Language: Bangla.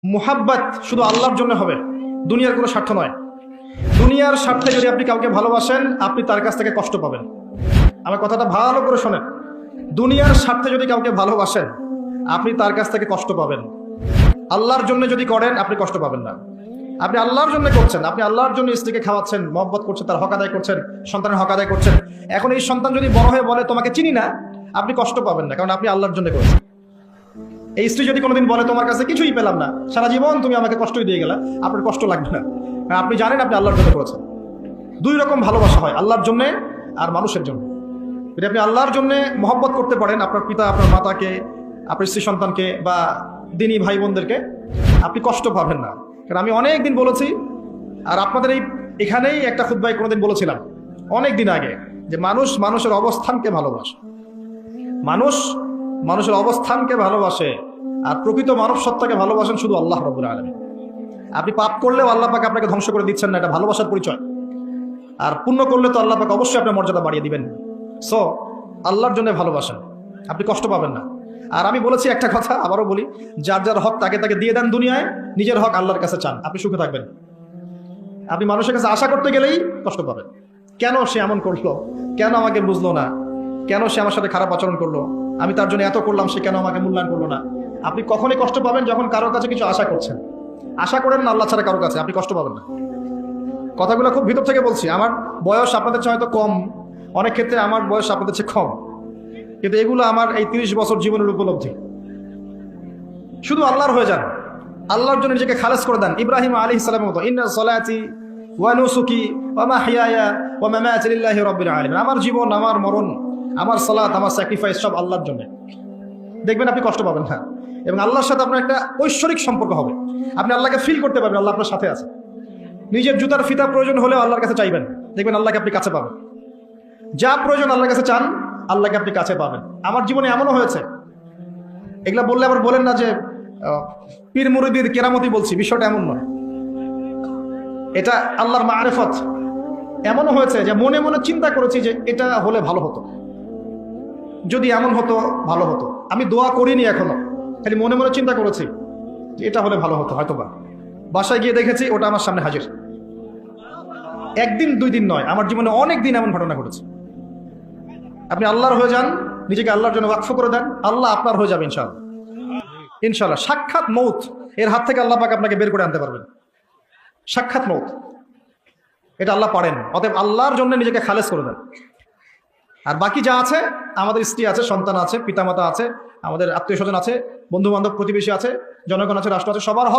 মুহাব্বত শুধু আল্লাহর জন্য হবে, দুনিয়ার কোনো স্বার্থ নয়। দুনিয়ার স্বার্থে যদি আপনি কাউকে ভালোবাসেন, আপনি তার কাছ থেকে কষ্ট পাবেন। আমার কথাটা ভালো করে শোনেন, দুনিয়ার স্বার্থে যদি কাউকে ভালোবাসেন, আপনি তার কাছ থেকে কষ্ট পাবেন। আল্লাহর জন্য যদি করেন, আপনি কষ্ট পাবেন না। আপনি আল্লাহর জন্য করছেন, আপনি আল্লাহর জন্য স্ত্রীকে খাওয়াচ্ছেন, মহব্বত করছেন, তার হক আদায় করছেন, সন্তানের হক আদায় করছেন। এখন এই সন্তান যদি বড় হয়ে বলে তোমাকে চিনি না, আপনি কষ্ট পাবেন না, কারণ আপনি আল্লাহর জন্য করছেন। এই স্ত্রী যদি কোনোদিন বলে তোমার কাছে কিছুই পেলাম না, সারা জীবন তুমি আমাকে কষ্টই দিয়ে গেলা, আপনার কষ্ট লাগবে না, কারণ আপনি জানেন আপনি আল্লাহর জন্য করেছেন। দুই রকম ভালোবাসা হয়, আল্লাহর জন্য আর মানুষের জন্য। যদি আপনি আল্লাহর জন্য মহব্বত করতে পারেন, আপনার পিতা, আপনার মাতাকে, আপনার স্ত্রী সন্তানকে বা দিনী ভাই বোনদেরকে, আপনি কষ্ট পাবেন না। কারণ আমি অনেক দিন বলেছি, আর আপনাদের এখানেই একটা খুতবায় কোনোদিন বলেছিলাম অনেক দিন আগে, যে মানুষ মানুষের অবস্থানকে ভালোবাসে, মানুষ মানুষের অবস্থানকে ভালোবাসে, আর প্রকৃত মানব সত্তাকে ভালোবাসেন শুধু আল্লাহ রাব্বুল আলামিন। আপনি পাপ করলেও আল্লাহ পাক আপনাকে ধ্বংস করে দিচ্ছেন না, এটা ভালোবাসার পরিচয়। আর পুণ্য করলে তো আল্লাহ পাক অবশ্যই আপনার মর্যাদা বাড়িয়ে দিবেন। সো আল্লাহর জন্য ভালোবাসেন, আপনি কষ্ট পাবেন না। আর আমি বলেছি একটা কথা, আবারও বলি, যার যার হক তাকে তাকে দিয়ে দেন দুনিয়ায়, নিজের হক আল্লাহর কাছে চান, আপনি সুখে থাকবেন। আপনি মানুষের কাছে আশা করতে গেলেই কষ্ট পাবেন। কেন সে এমন করলো, কেন আমাকে বুঝলো না, কেন সে আমার সাথে খারাপ আচরণ করলো, আমি তার জন্য এত করলাম, সে কেন আমাকে মূল্যায়ন করলো না। আপনি কখনই কষ্ট পাবেন যখন কারোর কাছে কিছু আশা করছেন। আশা করেন না আল্লাহ ছাড়া কারোর কাছে, আপনি কষ্ট পাবেন না। কথাগুলো খুব ভিতর থেকে বলছি। আমার বয়স আপনাদের চেয়ে হয়তো কম, অনেক ক্ষেত্রে আমার বয়স আপনাদের চেয়ে কম, কিন্তু এগুলো আমার এই 30 বছর জীবনের উপলব্ধি। শুধু আল্লাহর হয়ে যান, আল্লাহর জন্য নিজেকে খালেস করে দেন। ইব্রাহিম আলাইহিস সালামের মতো, ইন্না সলাতি ওয়া নুসুকি ওয়া মাহইয়ায়া ওয়া মামাতি লিল্লাহি রাব্বিল আলামিন। আমার জীবন, আমার মরণ, আমার সালাত, আমার স্যাক্রিফাইস সব আল্লাহর জন্য। দেখবেন আপনি কষ্ট পাবেন না, এবং আল্লাহর সাথে আপনার একটা ঐশ্বরিক সম্পর্ক হবে। আপনি আল্লাহকে ফিল করতে পারবেন, আল্লাহ আপনার সাথে আছে। নিজের জুতার ফিতা প্রয়োজন হলেও আল্লাহর কাছে চাইবেন, দেখবেন আল্লাহকে আপনি কাছে পাবেন। যা প্রয়োজন আল্লাহর কাছে চান, আল্লাহকে আপনি কাছে পাবেন। আমার জীবনে এমনও হয়েছে, এগুলা বললে আবার বলেন না যে পীর মুরিদির কেরামতি বলছি, বিষয়টা এমন নয়, এটা আল্লাহর মারিফত। এমনও হয়েছে যে মনে মনে চিন্তা করেছি যে এটা হলে ভালো হতো, যদি এমন হতো ভালো হতো। আমি দোয়া করিনি এখনো, খালি মনে মনে চিন্তা করেছি যে এটা হলে ভালো হতো হয়তোবা। বাসায় গিয়ে দেখেছি ওটা আমার সামনে হাজির। একদিন দুই দিন নয়, আমার জীবনে অনেক দিন এমন ঘটনা ঘটেছে। আপনি আল্লাহর হয়ে যান, নিজেকে আল্লাহর জন্য ওয়াকফ করে দেন, আল্লাহ আপনার হয়ে যাবে ইনশাআল্লাহ। ইনশাআল্লাহ সাক্ষাৎ মৌত এর হাত থেকে আল্লাহ পাক আপনাকে বের করে আনতে পারবেন। সাক্ষাৎ মৌত এটা আল্লাহ পারেন। অতএব আল্লাহর জন্য নিজেকে খালেস করে দেন। আর বাকি যা আছে, আমাদের স্ত্রী আছে, সন্তান আছে, পিতামাতা আছে, আমাদের আত্মীয় স্বজন আছে, বন্ধু বান্ধব, প্রতিবেশী আছে, জনগণ আছে, রাষ্ট্র আছে, সবার হক